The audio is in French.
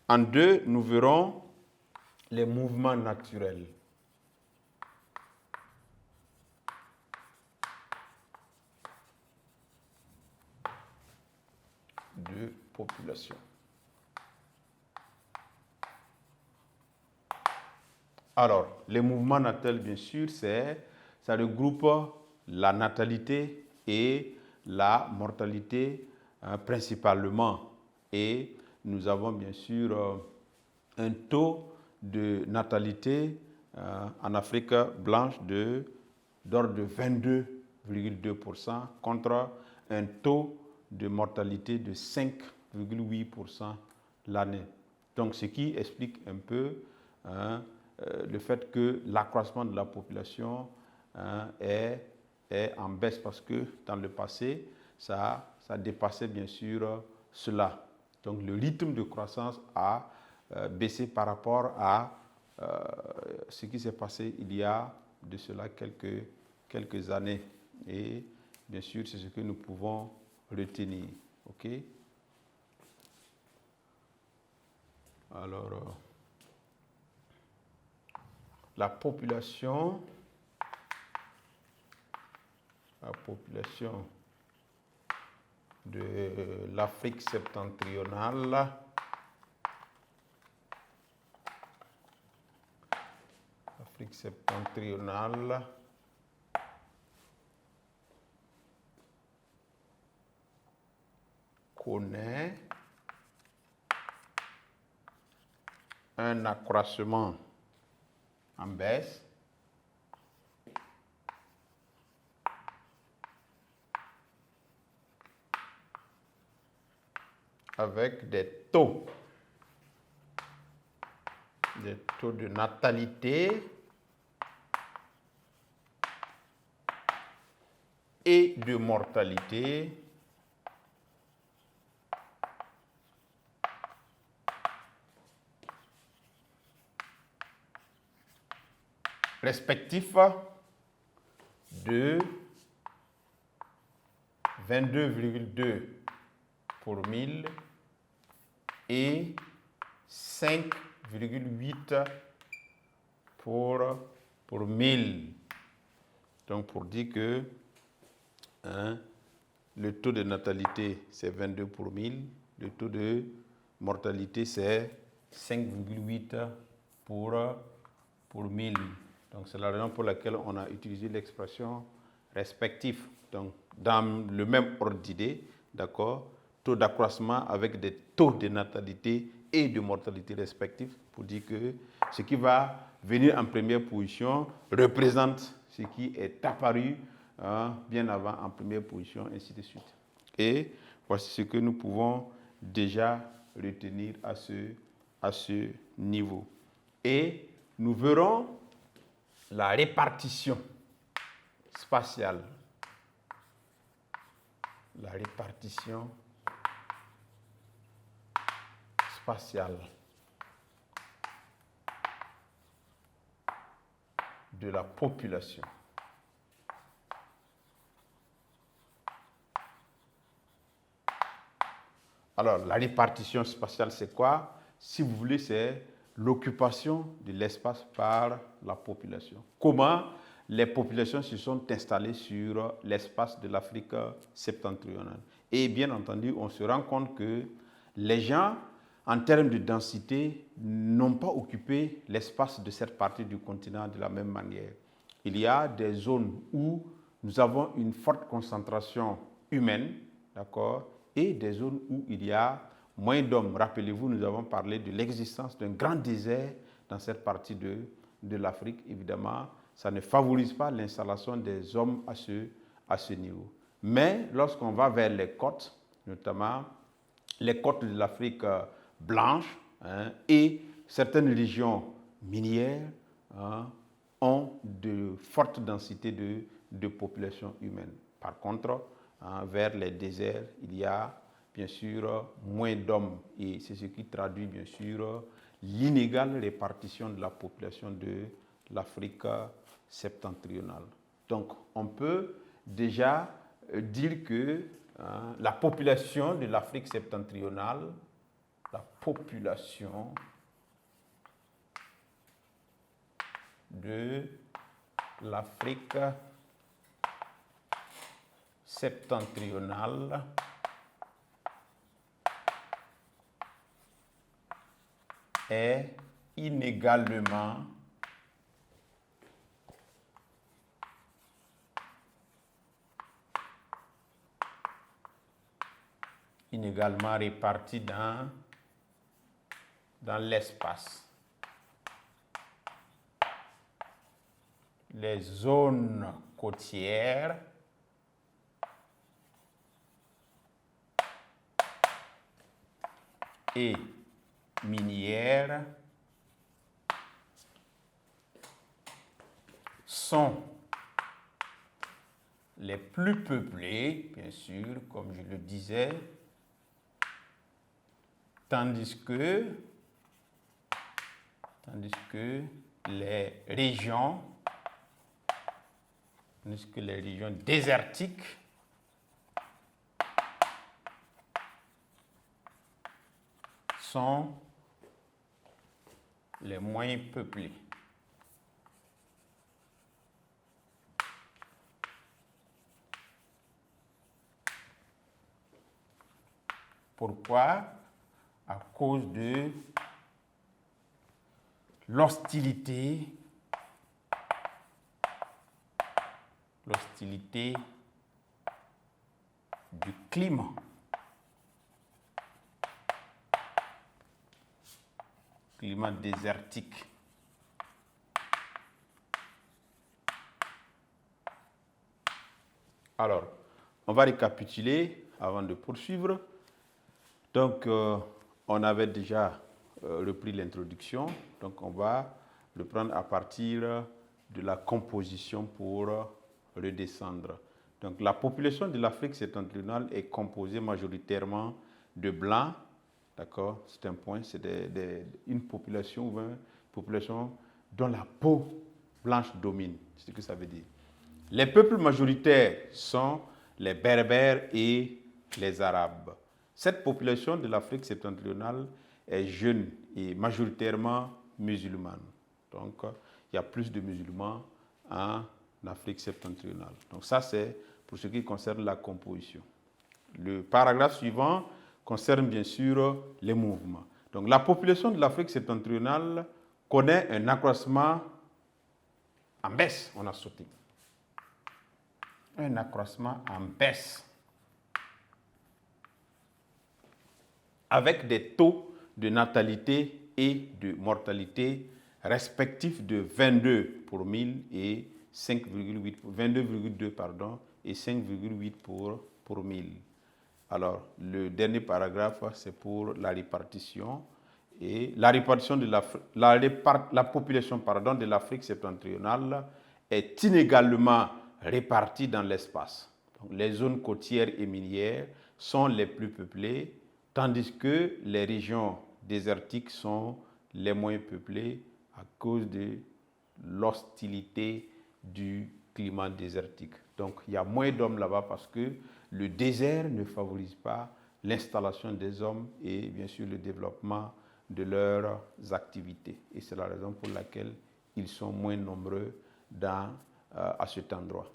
En 2, nous verrons les mouvements naturels de population. Alors, les mouvements naturels, bien sûr, ça regroupe la natalité et la mortalité principalement. Et nous avons bien sûr un taux de natalité en Afrique blanche d'ordre de 22,2% contre un taux de mortalité de 5,8% l'année. Donc, ce qui explique un peu le fait que l'accroissement de la population est en baisse parce que dans le passé, ça dépassait bien sûr cela. Donc le rythme de croissance a baissé par rapport à ce qui s'est passé il y a de cela quelques années. Et bien sûr, c'est ce que nous pouvons retenir. OK? Alors, la population de l'Afrique septentrionale connaît un accroissement en baisse avec des taux de natalité et de mortalité respectifs de 22,2 pour 1000 et 5,8 pour 1000. Donc pour dire que le taux de natalité c'est 22 pour 1000, le taux de mortalité c'est 5,8 pour 1000. Donc c'est la raison pour laquelle on a utilisé l'expression respectif. Donc dans le même ordre d'idée, d'accord, taux d'accroissement avec des taux de natalité et de mortalité respectifs pour dire que ce qui va venir en première position représente ce qui est apparu bien avant en première position, ainsi de suite. Et voici ce que nous pouvons déjà retenir à ce niveau. Et nous verrons la répartition spatiale. La répartition spatiale de la population. Alors, la répartition spatiale, c'est quoi? Si vous voulez, c'est l'occupation de l'espace par la population. Comment les populations se sont installées sur l'espace de l'Afrique septentrionale. Et bien entendu, on se rend compte que les gens, en termes de densité, n'ont pas occupé l'espace de cette partie du continent de la même manière. Il y a des zones où nous avons une forte concentration humaine, d'accord, et des zones où il y a moins d'hommes. Rappelez-vous, nous avons parlé de l'existence d'un grand désert dans cette partie de l'Afrique. Évidemment, ça ne favorise pas l'installation des hommes à ce niveau. Mais lorsqu'on va vers les côtes, notamment les côtes de l'Afrique blanche et certaines régions minières ont de fortes densités de population humaine. Par contre, vers les déserts, il y a bien sûr moins d'hommes et c'est ce qui traduit bien sûr l'inégale répartition de la population de l'Afrique septentrionale. Donc on peut déjà dire que la population de l'Afrique septentrionale la population de l'Afrique septentrionale est inégalement répartie dans l'espace. Les zones côtières et minières sont les plus peuplées, bien sûr, comme je le disais, tandis que les régions désertiques sont les moins peuplées. Pourquoi? À cause de l'hostilité du climat. Climat désertique. Alors, on va récapituler avant de poursuivre. Donc, on avait déjà repris l'introduction. Donc, on va le prendre à partir de la composition pour redescendre. Donc, la population de l'Afrique septentrionale est composée majoritairement de blancs. D'accord? C'est un point, c'est une population dont la peau blanche domine. C'est ce que ça veut dire. Les peuples majoritaires sont les Berbères et les Arabes. Cette population de l'Afrique septentrionale est jeune et majoritairement musulmane. Donc, il y a plus de musulmans en Afrique septentrionale. Donc, ça, c'est pour ce qui concerne la composition. Le paragraphe suivant concerne bien sûr les mouvements. Donc, la population de l'Afrique septentrionale connaît un accroissement en baisse. On a sauté. Un accroissement en baisse, avec des taux de natalité et de mortalité respectifs de 22 pour 1000 et 22,2 et 5,8 pour 1000. Alors, le dernier paragraphe, c'est pour la répartition. Et la répartition de la population de l'Afrique septentrionale est inégalement réparties dans l'espace. Les zones côtières et minières sont les plus peuplées, tandis que les régions désertiques sont les moins peuplées à cause de l'hostilité du climat désertique. Donc, il y a moins d'hommes là-bas parce que le désert ne favorise pas l'installation des hommes et bien sûr le développement de leurs activités. Et c'est la raison pour laquelle ils sont moins nombreux à cet endroit.